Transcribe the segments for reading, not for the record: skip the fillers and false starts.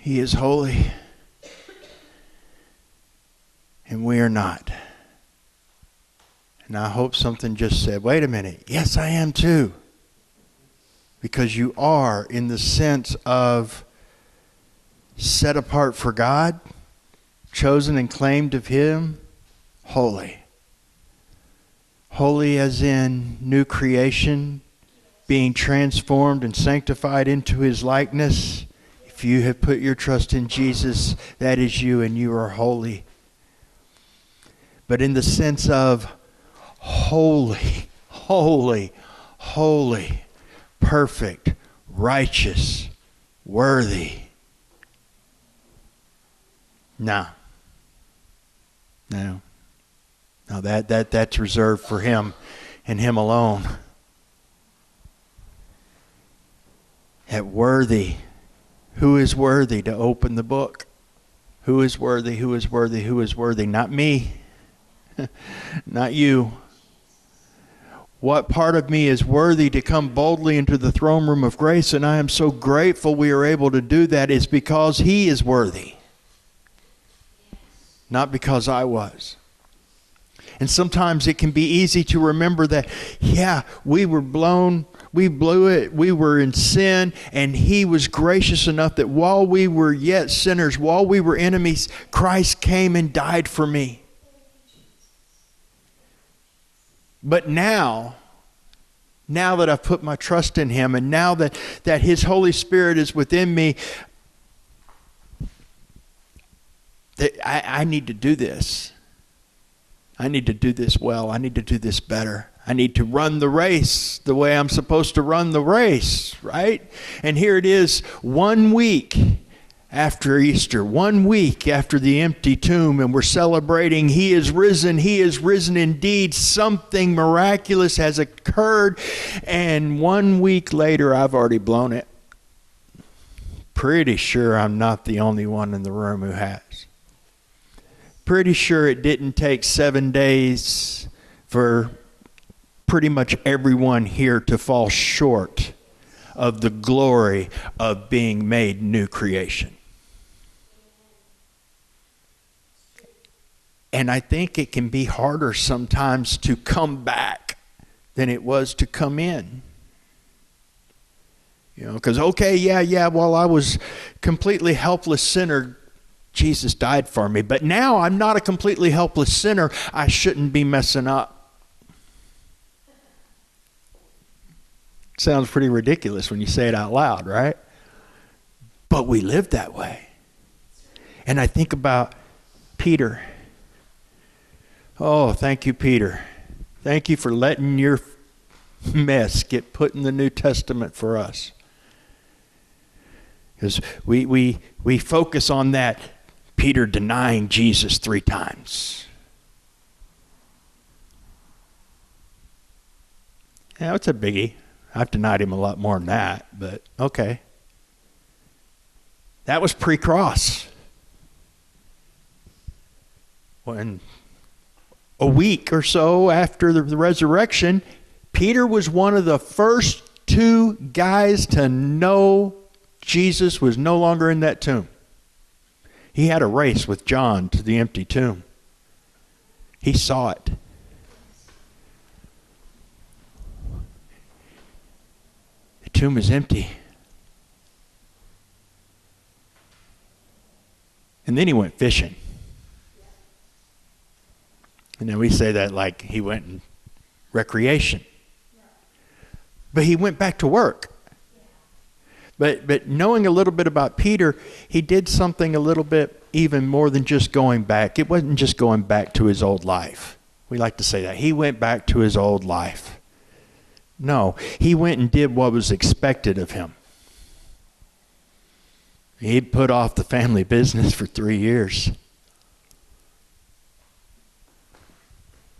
He is holy. And we are not. And I hope something just said, wait a minute. Yes, I am too. Because you are, in the sense of set apart for God, chosen and claimed of Him, holy. Holy as in new creation, being transformed and sanctified into His likeness. If you have put your trust in Jesus, that is you, and you are holy. But in the sense of holy, holy, holy, perfect, righteous, worthy. No. That's reserved for Him and Him alone. That worthy. Who is worthy to open the book? Who is worthy? Who is worthy? Who is worthy? Not me. Not you. What part of me is worthy to come boldly into the throne room of grace? And I am so grateful we are able to do that. Is because He is worthy. Not because I was. And sometimes it can be easy to remember that, yeah, we blew it, we were in sin, and He was gracious enough that while we were yet sinners, while we were enemies, Christ came and died for me. But now that I've put my trust in Him, and now that His Holy Spirit is within me, I need to do this. I need to do this well. I need to do this better. I need to run the race the way I'm supposed to run the race, right? And here it is, 1 week after Easter, 1 week after the empty tomb, and we're celebrating He is risen. He is risen indeed. Something miraculous has occurred, and 1 week later, I've already blown it. Pretty sure I'm not the only one in the room who has. Pretty sure it didn't take 7 days for pretty much everyone here to fall short of the glory of being made new creation. And I think it can be harder sometimes to come back than it was to come in. You know, because while I was completely helpless sinner, Jesus died for me. But now I'm not a completely helpless sinner. I shouldn't be messing up. Sounds pretty ridiculous when you say it out loud, right? But we live that way. And I think about Peter. Oh, thank you, Peter. Thank you for letting your mess get put in the New Testament for us. Because we focus on that, Peter denying Jesus 3 times. Yeah, it's a biggie. I've denied Him a lot more than that, but okay. That was pre-cross. When a week or so after the resurrection, Peter was one of the first 2 guys to know Jesus was no longer in that tomb. He had a race with John to the empty tomb. He saw it. The tomb is empty. And then he went fishing. And then we say that like he went in recreation. But he went back to work. But knowing a little bit about Peter, he did something a little bit even more than just going back. It wasn't just going back to his old life. We like to say that. He went back to his old life. No, he went and did what was expected of him. He'd put off the family business for 3 years.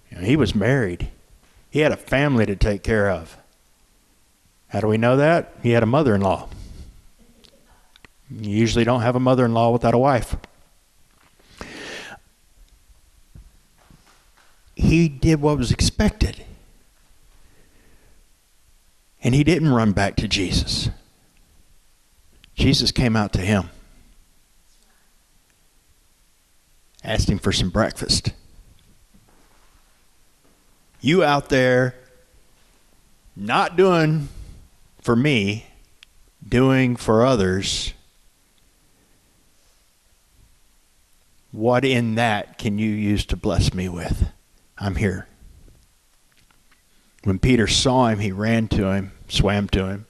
You know, he was married. He had a family to take care of. How do we know that? He had a mother-in-law. You usually don't have a mother-in-law without a wife. He did what was expected. And he didn't run back to Jesus. Jesus came out to him. Asked him for some breakfast. You out there not doing for me, doing for others. What in that can you use to bless me with? I'm here. When Peter saw him, he ran to him, swam to him.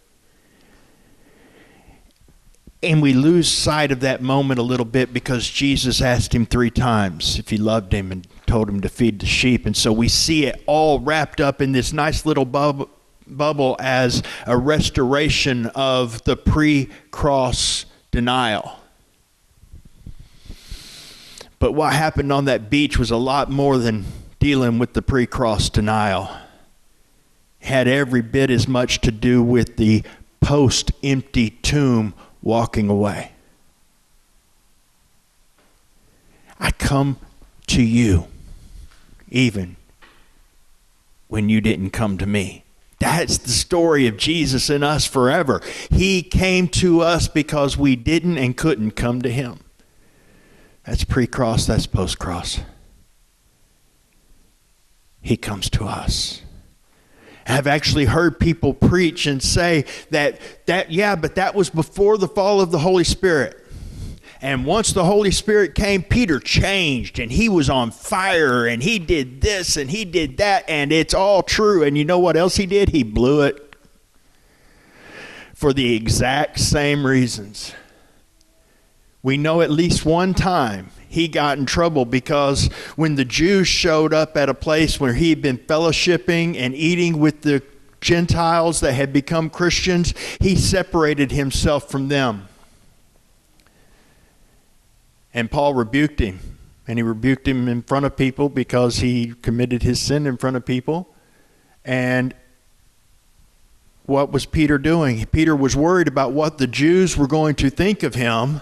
And we lose sight of that moment a little bit because Jesus asked him 3 times if he loved him and told him to feed the sheep. And so we see it all wrapped up in this nice little bubble as a restoration of the pre-cross denial. But what happened on that beach was a lot more than dealing with the pre-cross denial. It had every bit as much to do with the post-empty tomb walking away. I come to you even when you didn't come to me. That's the story of Jesus in us forever. He came to us because we didn't and couldn't come to him. That's pre-cross, that's post-cross. He comes to us. I've actually heard people preach and say that but that was before the fall of the Holy Spirit. And once the Holy Spirit came, Peter changed and he was on fire and he did this and he did that, and it's all true. And you know what else he did? He blew it for the exact same reasons. We know at least one time he got in trouble because when the Jews showed up at a place where he had been fellowshipping and eating with the Gentiles that had become Christians, he separated himself from them. And Paul rebuked him. And he rebuked him in front of people because he committed his sin in front of people. And what was Peter doing? Peter was worried about what the Jews were going to think of him.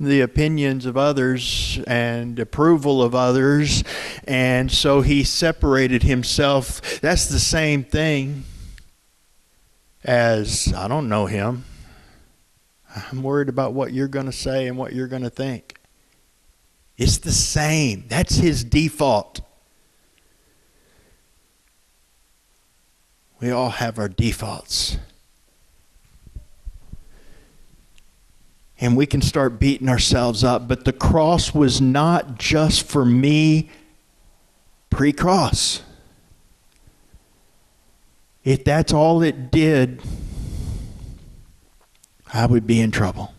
The opinions of others and approval of others, and so he separated himself. That's the same thing as, I don't know him. I'm worried about what you're going to say and what you're going to think. It's the same. That's his default. We all have our defaults. And we can start beating ourselves up. But the cross was not just for me pre-cross. If that's all it did, I would be in trouble.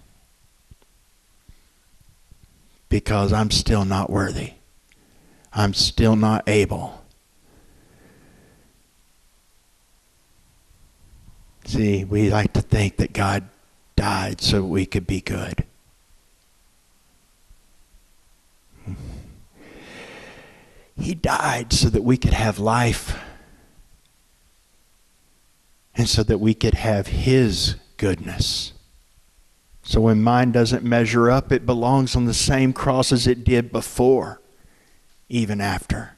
Because I'm still not worthy. I'm still not able. See, we like to think that God died so we could be good. He died so that we could have life and so that we could have his goodness. So when mine doesn't measure up, it belongs on the same cross as it did before, even after.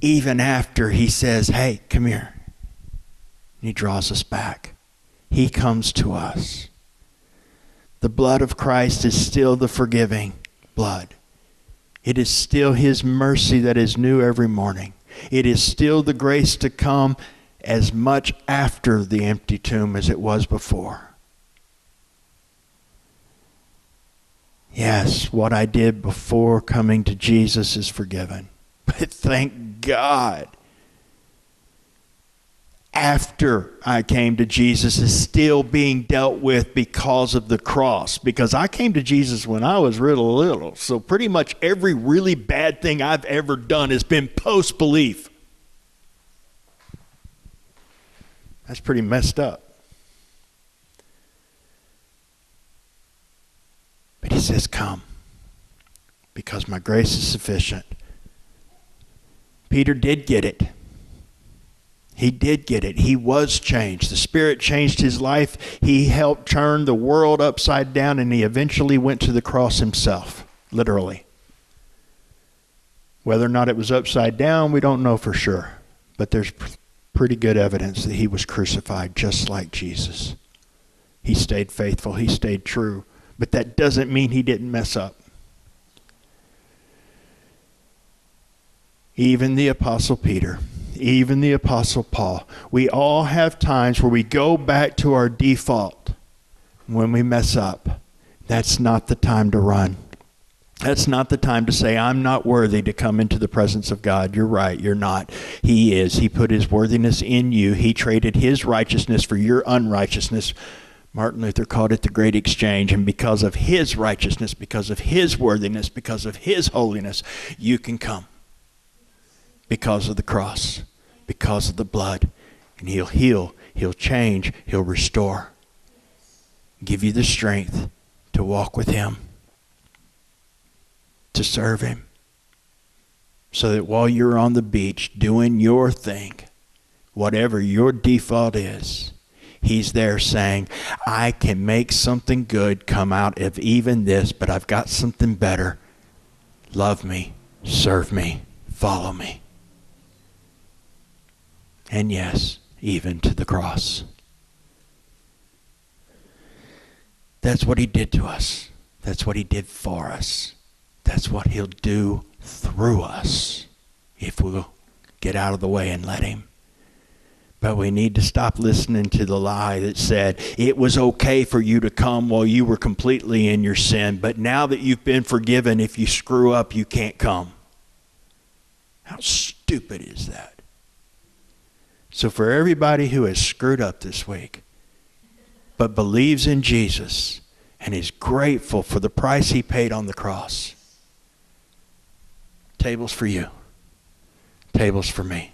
Even after he says, hey, come here. And he draws us back. He comes to us. The blood of Christ is still the forgiving blood. It is still his mercy that is new every morning. It is still the grace to come as much after the empty tomb as it was before. Yes, what I did before coming to Jesus is forgiven. But thank God, after I came to Jesus is still being dealt with because of the cross. Because I came to Jesus when I was real little. So pretty much every really bad thing I've ever done has been post-belief. That's pretty messed up. But he says, come, because my grace is sufficient. Peter did get it. He did get it. He was changed. The Spirit changed his life. He helped turn the world upside down, and he eventually went to the cross himself, literally. Whether or not it was upside down, we don't know for sure. But there's pretty good evidence that he was crucified just like Jesus. He stayed faithful. He stayed true. But that doesn't mean he didn't mess up. Even the Apostle Peter, even the Apostle Paul, we all have times where we go back to our default when we mess up. That's not the time to run. That's not the time to say, I'm not worthy to come into the presence of God. You're right, you're not. He is. He put his worthiness in you. He traded his righteousness for your unrighteousness. Martin Luther called it the great exchange. And because of his righteousness, because of his worthiness, because of his holiness, you can come. Because of the cross, because of the blood. And he'll heal, he'll change, he'll restore. Give you the strength to walk with him, to serve him. So that while you're on the beach doing your thing, whatever your default is, he's there saying, I can make something good come out of even this, but I've got something better. Love me, serve me, follow me. And yes, even to the cross. That's what he did to us. That's what he did for us. That's what he'll do through us if we'll get out of the way and let him. But we need to stop listening to the lie that said it was okay for you to come while you were completely in your sin, but now that you've been forgiven, if you screw up, you can't come. How stupid is that? So for everybody who has screwed up this week, but believes in Jesus and is grateful for the price he paid on the cross, tables for you, tables for me.